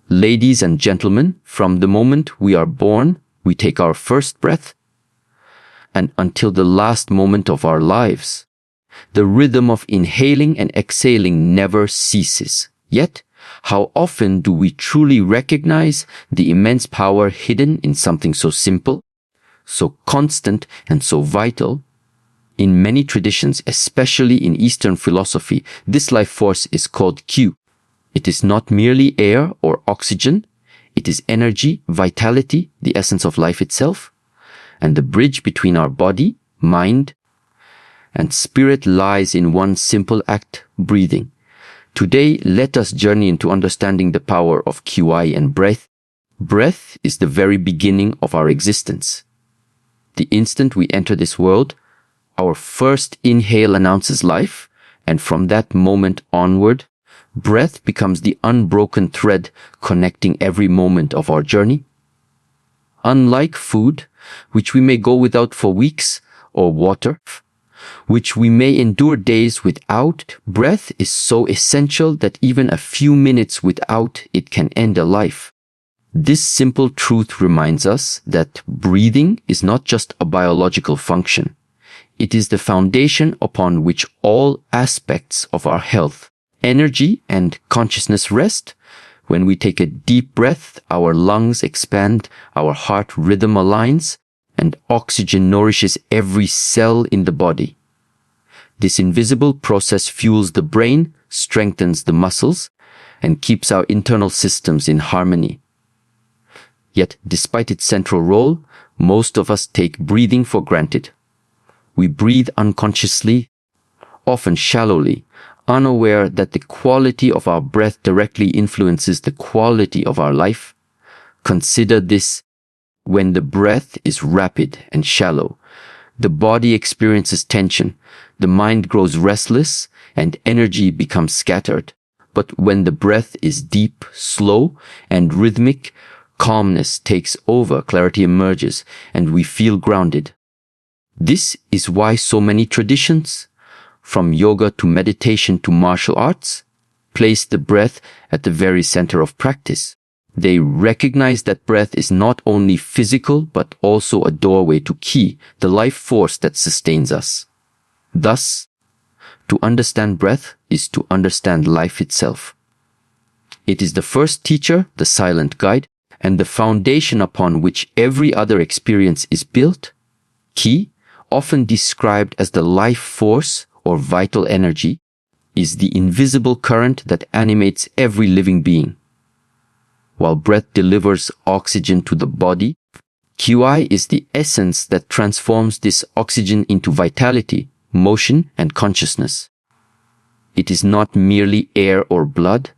Ladies and gentlemen, from the moment we are born, we take our first breath, and until the last moment of our lives, the rhythm of inhaling and exhaling never ceases. Yet, how often do we truly recognize the immense power hidden in something so simple, so constant, and so vital? In many traditions, especially in Eastern philosophy, this life force is called qi. It is not merely air or oxygen. It is energy, vitality, the essence of life itself. And the bridge between our body, mind, and spirit lies in one simple act, breathing. Today, let us journey into understanding the power of qi and breath. Breath is the very beginning of our existence. The instant we enter this world, our first inhale announces life, and from that moment onward, breath becomes the unbroken thread connecting every moment of our journey. Unlike food, which we may go without for weeks, or water, which we may endure days without, breath is so essential that even a few minutes without it can end a life. This simple truth reminds us that breathing is not just a biological function. It is the foundation upon which all aspects of our health, energy, and consciousness rest. When we take a deep breath, our lungs expand, our heart rhythm aligns, and oxygen nourishes every cell in the body. This invisible process fuels the brain, strengthens the muscles, and keeps our internal systems in harmony. Yet, despite its central role, most of us take breathing for granted. We breathe unconsciously, often shallowly, unaware that the quality of our breath directly influences the quality of our life. Consider this: when the breath is rapid and shallow, the body experiences tension, the mind grows restless, and energy becomes scattered. But when the breath is deep, slow, and rhythmic, calmness takes over, clarity emerges, and we feel grounded. This is why so many traditions, from yoga to meditation to martial arts, place the breath at the very center of practice. They recognize that breath is not only physical but also a doorway to qi, the life force that sustains us. Thus, to understand breath is to understand life itself. It is the first teacher, the silent guide, and the foundation upon which every other experience is built. Qi, often described as the life force or vital energy, is the invisible current that animates every living being. While breath delivers oxygen to the body, qi is the essence that transforms this oxygen into vitality, motion, and consciousness. It is not merely air or blood.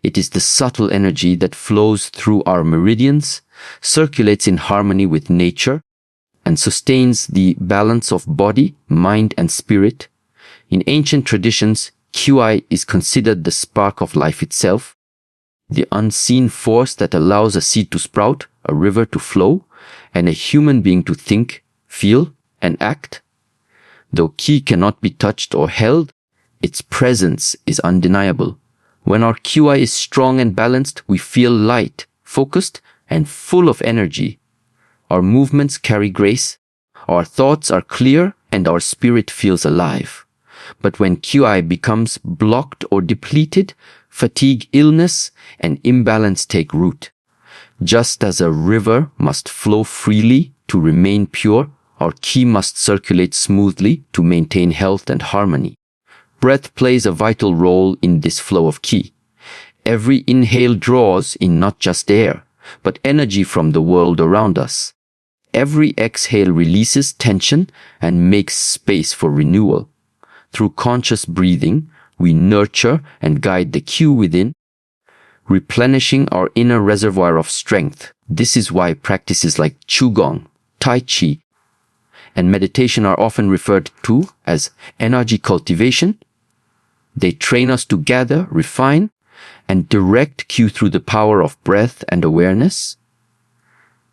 It is the subtle energy that flows through our meridians, circulates in harmony with nature, and sustains the balance of body, mind, and spirit. In ancient traditions, qi is considered the spark of life itself, the unseen force that allows a seed to sprout, a river to flow, and a human being to think, feel, and act. Though qi cannot be touched or held, its presence is undeniable. When our qi is strong and balanced, we feel light, focused, and full of energy. Our movements carry grace, our thoughts are clear, and our spirit feels alive. But when qi becomes blocked or depleted, fatigue, illness, and imbalance take root. Just as a river must flow freely to remain pure, our qi must circulate smoothly to maintain health and harmony. Breath plays a vital role in this flow of qi. Every inhale draws in not just air, but energy from the world around us. Every exhale releases tension and makes space for renewal. Through conscious breathing, we nurture and guide the qi within, replenishing our inner reservoir of strength. This is why practices like qigong, tai chi, and meditation are often referred to as energy cultivation. They train us to gather, refine, and direct qi through the power of breath and awareness.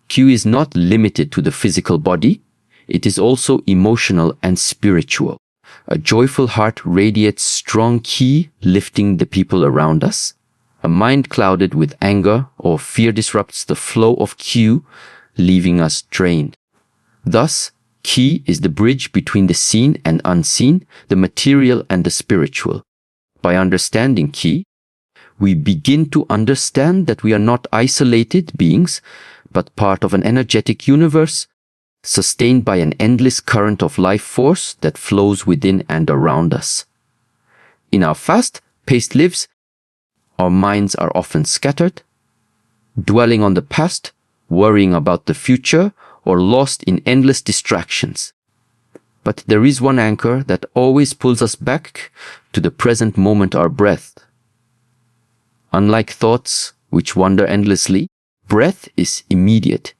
Qi is not limited to the physical body. It is also emotional and spiritual. A joyful heart radiates strong qi, lifting the people around us. A mind clouded with anger or fear disrupts the flow of qi, leaving us drained. Thus, qi is the bridge between the seen and unseen, the material and the spiritual. By understanding qi, we begin to understand that we are not isolated beings, but part of an energetic universe, sustained by an endless current of life force that flows within and around us. In our fast-paced lives, our minds are often scattered, dwelling on the past, worrying about the future, or lost in endless distractions. But there is one anchor that always pulls us back to the present moment, our breath. Unlike thoughts which wander endlessly, breath is immediate.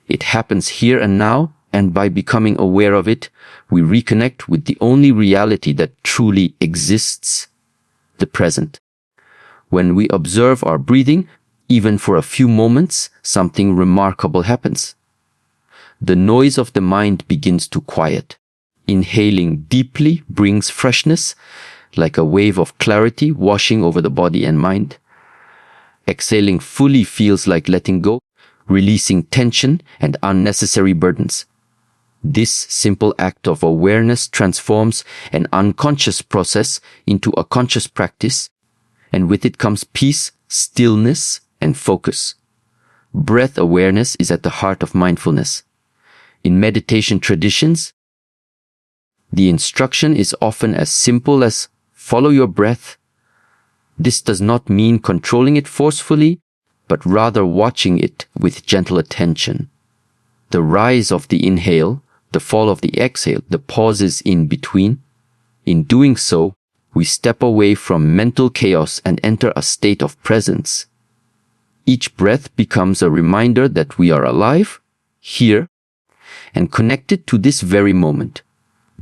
It happens here and now, and by becoming aware of it, we reconnect with the only reality that truly exists, the present. When we observe our breathing, even for a few moments, something remarkable happens. The noise of the mind begins to quiet. Inhaling deeply brings freshness, like a wave of clarity washing over the body and mind. Exhaling fully feels like letting go, releasing tension and unnecessary burdens. This simple act of awareness transforms an unconscious process into a conscious practice, and with it comes peace, stillness, and focus. Breath awareness is at the heart of mindfulness. In meditation traditions, the instruction is often as simple as follow your breath. This does not mean controlling it forcefully, but rather watching it with gentle attention. The rise of the inhale, the fall of the exhale, the pauses in between. In doing so, we step away from mental chaos and enter a state of presence. Each breath becomes a reminder that we are alive, here, and connected to this very moment.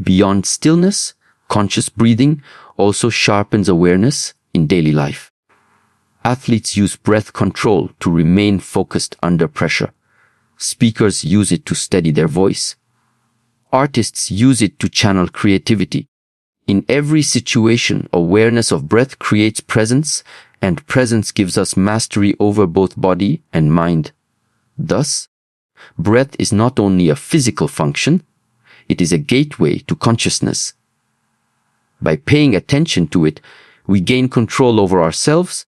Beyond stillness, conscious breathing also sharpens awareness in daily life. Athletes use breath control to remain focused under pressure. Speakers use it to steady their voice. Artists use it to channel creativity. In every situation, awareness of breath creates presence, and presence gives us mastery over both body and mind. Thus, breath is not only a physical function, it is a gateway to consciousness. By paying attention to it, we gain control over ourselves,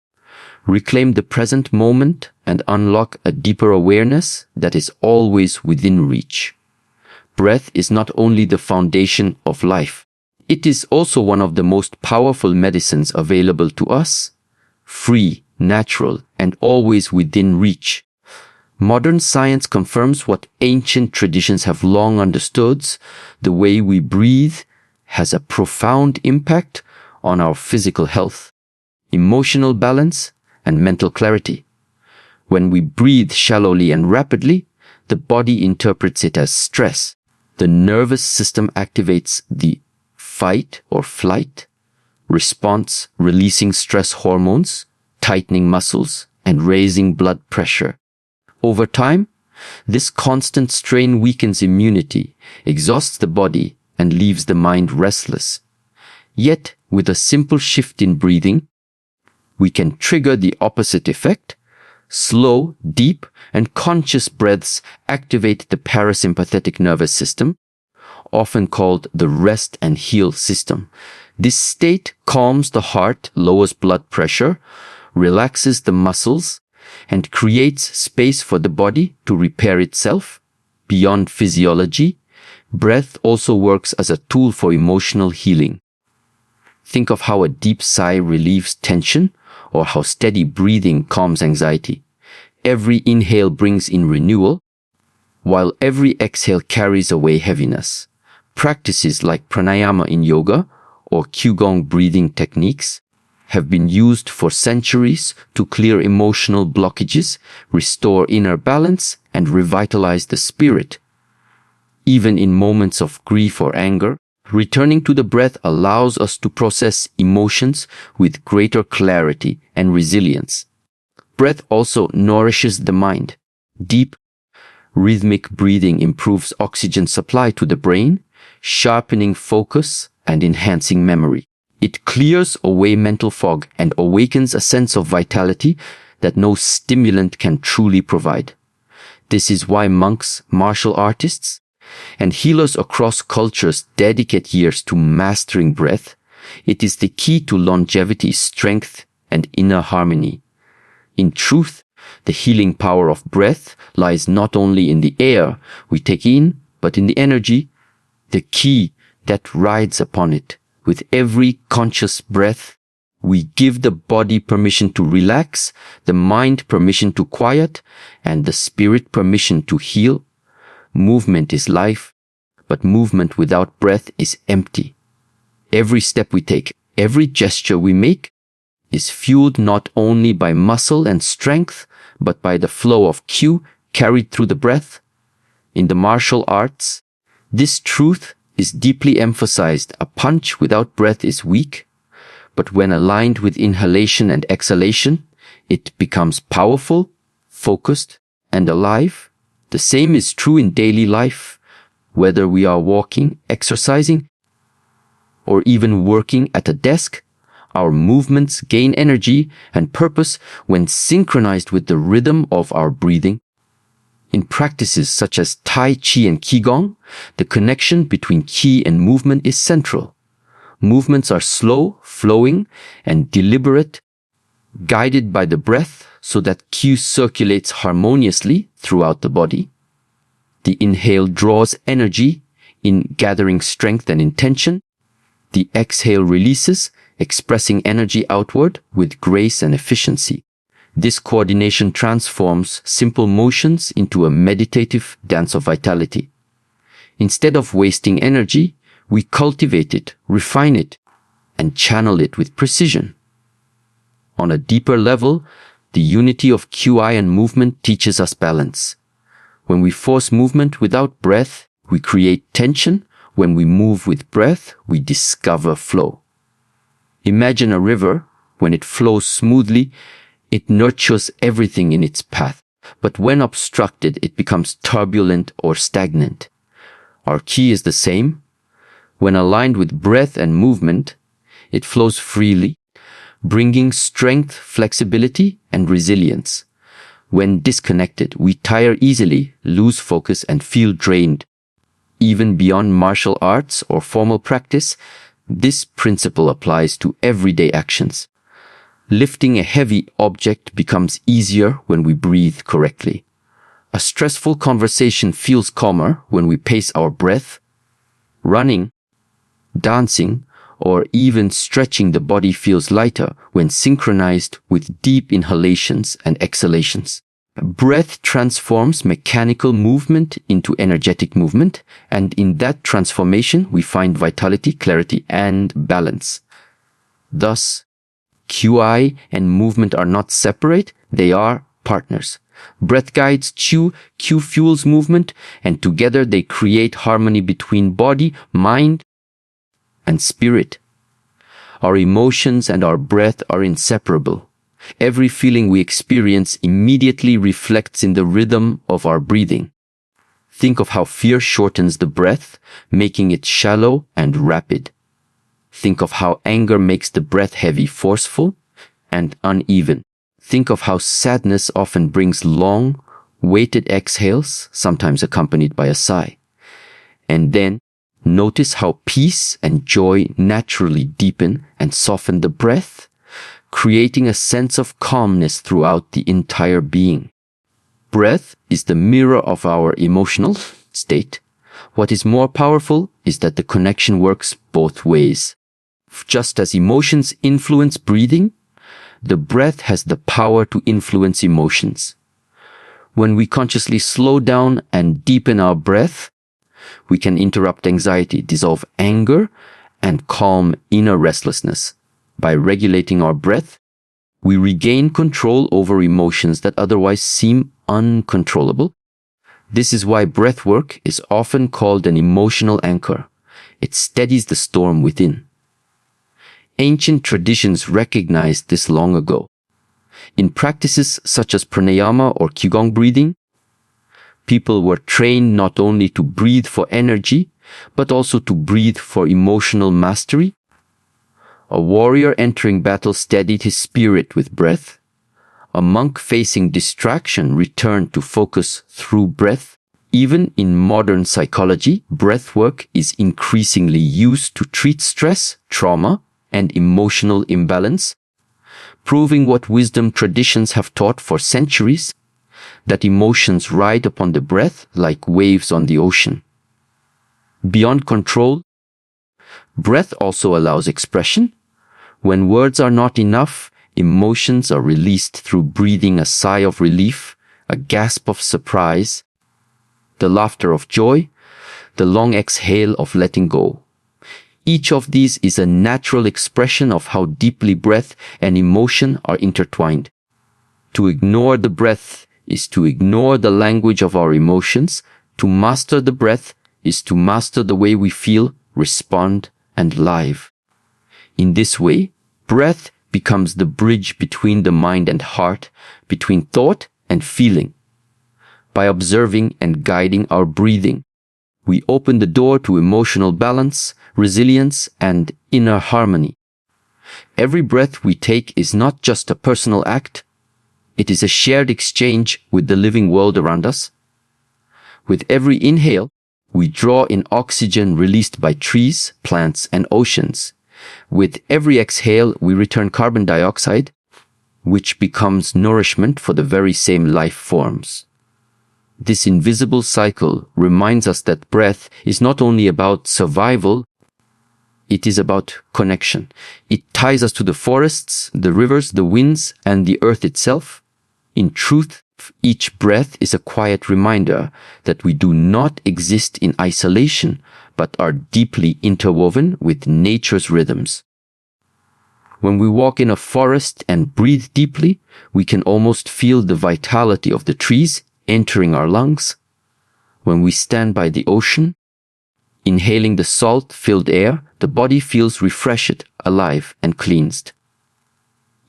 reclaim the present moment, and unlock a deeper awareness that is always within reach. Breath is not only the foundation of life, it is also one of the most powerful medicines available to us, free, natural, and always within reach. Modern science confirms what ancient traditions have long understood: the way we breathe has a profound impact on our physical health, emotional balance, and mental clarity. When we breathe shallowly and rapidly, the body interprets it as stress. The nervous system activates the fight or flight response, releasing stress hormones, tightening muscles, and raising blood pressure. Over time, this constant strain weakens immunity, exhausts the body, and leaves the mind restless. Yet, with a simple shift in breathing, we can trigger the opposite effect. Slow, deep, and conscious breaths activate the parasympathetic nervous system, often called the rest and heal system. This state calms the heart, lowers blood pressure, relaxes the muscles, and creates space for the body to repair itself. Beyond physiology, breath also works as a tool for emotional healing. Think of how a deep sigh relieves tension, or how steady breathing calms anxiety. Every inhale brings in renewal, while every exhale carries away heaviness. Practices like pranayama in yoga or qigong breathing techniques have been used for centuries to clear emotional blockages, restore inner balance, and revitalize the spirit. Even in moments of grief or anger, returning to the breath allows us to process emotions with greater clarity and resilience. Breath also nourishes the mind. Deep, rhythmic breathing improves oxygen supply to the brain, sharpening focus and enhancing memory. It clears away mental fog and awakens a sense of vitality that no stimulant can truly provide. This is why monks, martial artists, and healers across cultures dedicate years to mastering breath. It is the key to longevity, strength, and inner harmony. In truth, the healing power of breath lies not only in the air we take in, but in the energy, the ki that rides upon it. With every conscious breath, we give the body permission to relax, the mind permission to quiet, and the spirit permission to heal. Movement is life, but movement without breath is empty. Every step we take, every gesture we make, is fueled not only by muscle and strength, but by the flow of qi carried through the breath. In the martial arts, this truth is deeply emphasized. A punch without breath is weak, but when aligned with inhalation and exhalation, it becomes powerful, focused, and alive. The same is true in daily life, whether we are walking, exercising, or even working at a desk. Our movements gain energy and purpose when synchronized with the rhythm of our breathing. In practices such as Tai Chi and qigong, the connection between qi and movement is central. Movements are slow, flowing, and deliberate, guided by the breath so that qi circulates harmoniously throughout the body. The inhale draws energy in gathering strength and intention. The exhale releases, expressing energy outward with grace and efficiency. This coordination transforms simple motions into a meditative dance of vitality. Instead of wasting energy, we cultivate it, refine it, and channel it with precision. On a deeper level, the unity of qi and movement teaches us balance. When we force movement without breath, we create tension. When we move with breath, we discover flow. Imagine a river. When it flows smoothly, it nurtures everything in its path. But when obstructed, it becomes turbulent or stagnant. Our qi is the same. When aligned with breath and movement, it flows freely, bringing strength, flexibility, and resilience. When disconnected, we tire easily, lose focus, and feel drained. Even beyond martial arts or formal practice, this principle applies to everyday actions. Lifting a heavy object becomes easier when we breathe correctly. A stressful conversation feels calmer when we pace our breath. Running, dancing, or even stretching the body feels lighter when synchronized with deep inhalations and exhalations. Breath transforms mechanical movement into energetic movement, and in that transformation we find vitality, clarity, and balance. Thus, qi and movement are not separate, they are partners. Breath guides qi fuels movement, and together they create harmony between body, mind, and spirit. Our emotions and our breath are inseparable. Every feeling we experience immediately reflects in the rhythm of our breathing. Think of how fear shortens the breath, making it shallow and rapid. Think of how anger makes the breath heavy, forceful, and uneven. Think of how sadness often brings long, weighted exhales, sometimes accompanied by a sigh. And then, notice how peace and joy naturally deepen and soften the breath, creating a sense of calmness throughout the entire being. Breath is the mirror of our emotional state. What is more powerful is that the connection works both ways. Just as emotions influence breathing, the breath has the power to influence emotions. When we consciously slow down and deepen our breath, we can interrupt anxiety, dissolve anger, and calm inner restlessness. By regulating our breath, we regain control over emotions that otherwise seem uncontrollable. This is why breathwork is often called an emotional anchor. It steadies the storm within. Ancient traditions recognized this long ago. In practices such as pranayama or qigong breathing, people were trained not only to breathe for energy, but also to breathe for emotional mastery. A warrior entering battle steadied his spirit with breath. A monk facing distraction returned to focus through breath. Even in modern psychology, breathwork is increasingly used to treat stress, trauma, and emotional imbalance, proving what wisdom traditions have taught for centuries, that emotions ride upon the breath like waves on the ocean. Beyond control, breath also allows expression. When words are not enough, emotions are released through breathing a sigh of relief, a gasp of surprise, the laughter of joy, the long exhale of letting go. Each of these is a natural expression of how deeply breath and emotion are intertwined. To ignore the breath is to ignore the language of our emotions. To master the breath is to master the way we feel, respond, and live. In this way, breath becomes the bridge between the mind and heart, between thought and feeling. By observing and guiding our breathing, we open the door to emotional balance, resilience, and inner harmony. Every breath we take is not just a personal act, it is a shared exchange with the living world around us. With every inhale, we draw in oxygen released by trees, plants, and oceans. With every exhale, we return carbon dioxide, which becomes nourishment for the very same life forms. This invisible cycle reminds us that breath is not only about survival, it is about connection. It ties us to the forests, the rivers, the winds, and the earth itself. In truth, each breath is a quiet reminder that we do not exist in isolation, but are deeply interwoven with nature's rhythms. When we walk in a forest and breathe deeply, we can almost feel the vitality of the trees entering our lungs. When we stand by the ocean, inhaling the salt-filled air, the body feels refreshed, alive, and cleansed.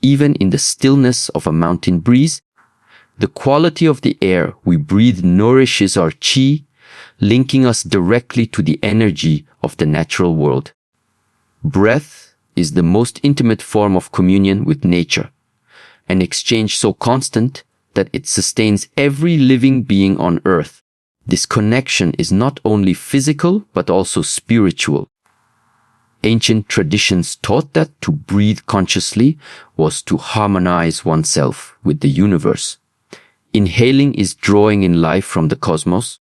Even in the stillness of a mountain breeze, the quality of the air we breathe nourishes our qi, linking us directly to the energy of the natural world. Breath is the most intimate form of communion with nature, an exchange so constant that it sustains every living being on earth. This connection is not only physical, but also spiritual. Ancient traditions taught that to breathe consciously was to harmonize oneself with the universe. Inhaling is drawing in life from the cosmos.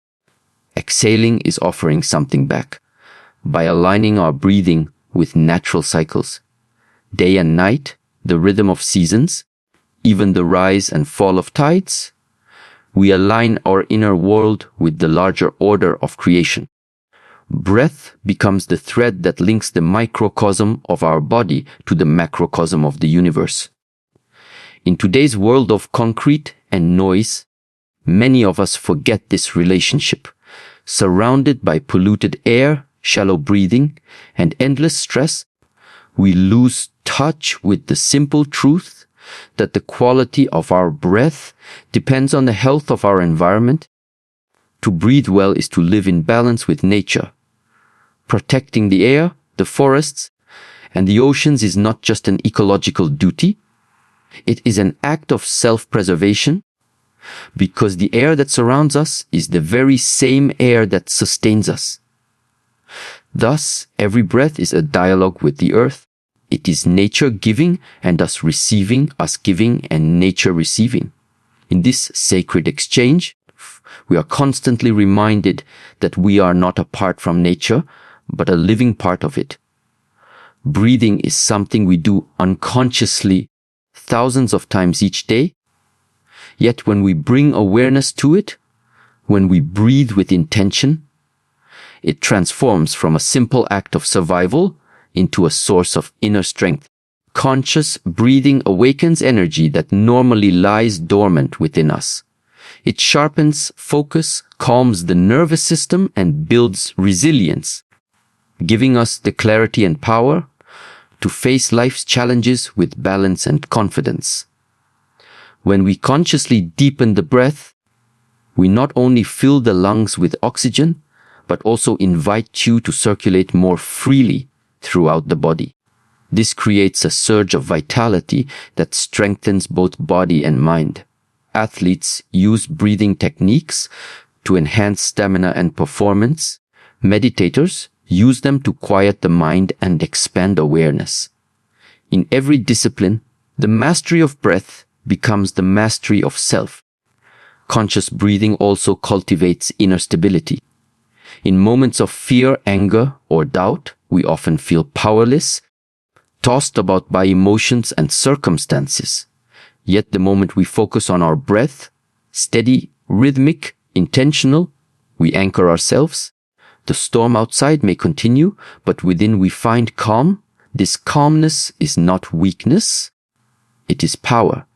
Exhaling is offering something back. By aligning our breathing with natural cycles, day and night, the rhythm of seasons, even the rise and fall of tides, we align our inner world with the larger order of creation. Breath becomes the thread that links the microcosm of our body to the macrocosm of the universe. In today's world of concrete and noise, many of us forget this relationship. Surrounded by polluted air, shallow breathing, and endless stress, we lose touch with the simple truth that the quality of our breath depends on the health of our environment. To breathe well is to live in balance with nature. Protecting the air, the forests, and the oceans is not just an ecological duty. It is an act of self-preservation, because the air that surrounds us is the very same air that sustains us. Thus, every breath is a dialogue with the earth. It is nature giving and us receiving, us giving and nature receiving. In this sacred exchange, we are constantly reminded that we are not apart from nature, but a living part of it. Breathing is something we do unconsciously thousands of times each day. Yet when we bring awareness to it, when we breathe with intention, it transforms from a simple act of survival into a source of inner strength. Conscious breathing awakens energy that normally lies dormant within us. It sharpens focus, calms the nervous system, and builds resilience, giving us the clarity and power to face life's challenges with balance and confidence. When we consciously deepen the breath, we not only fill the lungs with oxygen, but also invite qi to circulate more freely throughout the body. This creates a surge of vitality that strengthens both body and mind. Athletes use breathing techniques to enhance stamina and performance. Meditators use them to quiet the mind and expand awareness. In every discipline, the mastery of breath becomes the mastery of self. Conscious breathing also cultivates inner stability. In moments of fear, anger, or doubt, we often feel powerless, tossed about by emotions and circumstances. Yet the moment we focus on our breath, steady, rhythmic, intentional, we anchor ourselves. The storm outside may continue, but within we find calm. This calmness is not weakness, it is power.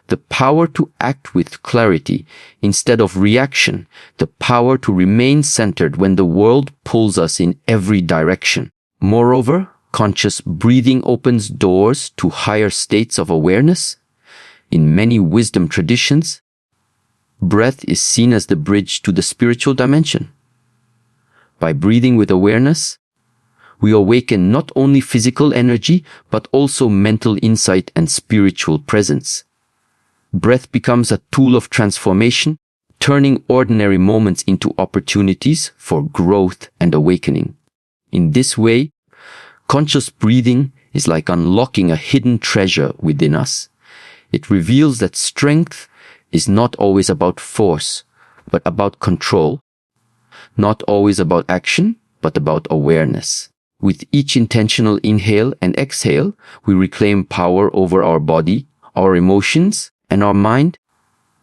The power to act with clarity instead of reaction, the power to remain centered when the world pulls us in every direction. Moreover, conscious breathing opens doors to higher states of awareness. In many wisdom traditions, breath is seen as the bridge to the spiritual dimension. By breathing with awareness, we awaken not only physical energy, but also mental insight and spiritual presence. Breath becomes a tool of transformation, turning ordinary moments into opportunities for growth and awakening. In this way, conscious breathing is like unlocking a hidden treasure within us. It reveals that strength is not always about force, but about control. Not always about action, but about awareness. With each intentional inhale and exhale, we reclaim power over our body, our emotions, and our mind,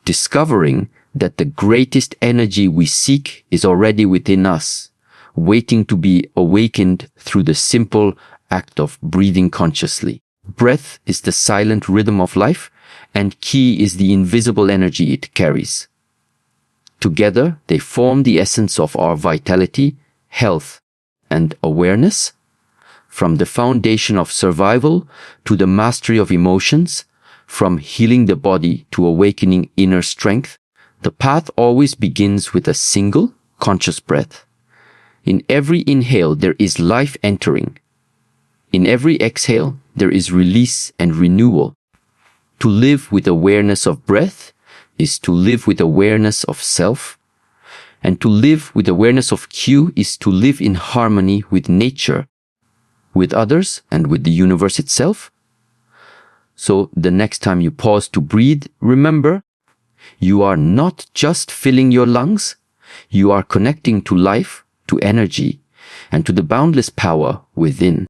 discovering that the greatest energy we seek is already within us, waiting to be awakened through the simple act of breathing consciously. Breath is the silent rhythm of life, and qi is the invisible energy it carries. Together, they form the essence of our vitality, health, and awareness. From the foundation of survival to the mastery of emotions, from healing the body to awakening inner strength, the path always begins with a single, conscious breath. In every inhale, there is life entering. In every exhale, there is release and renewal. To live with awareness of breath is to live with awareness of self, and to live with awareness of qi is to live in harmony with nature, with others, and with the universe itself. So the next time you pause to breathe, remember, you are not just filling your lungs, you are connecting to life, to energy, and to the boundless power within.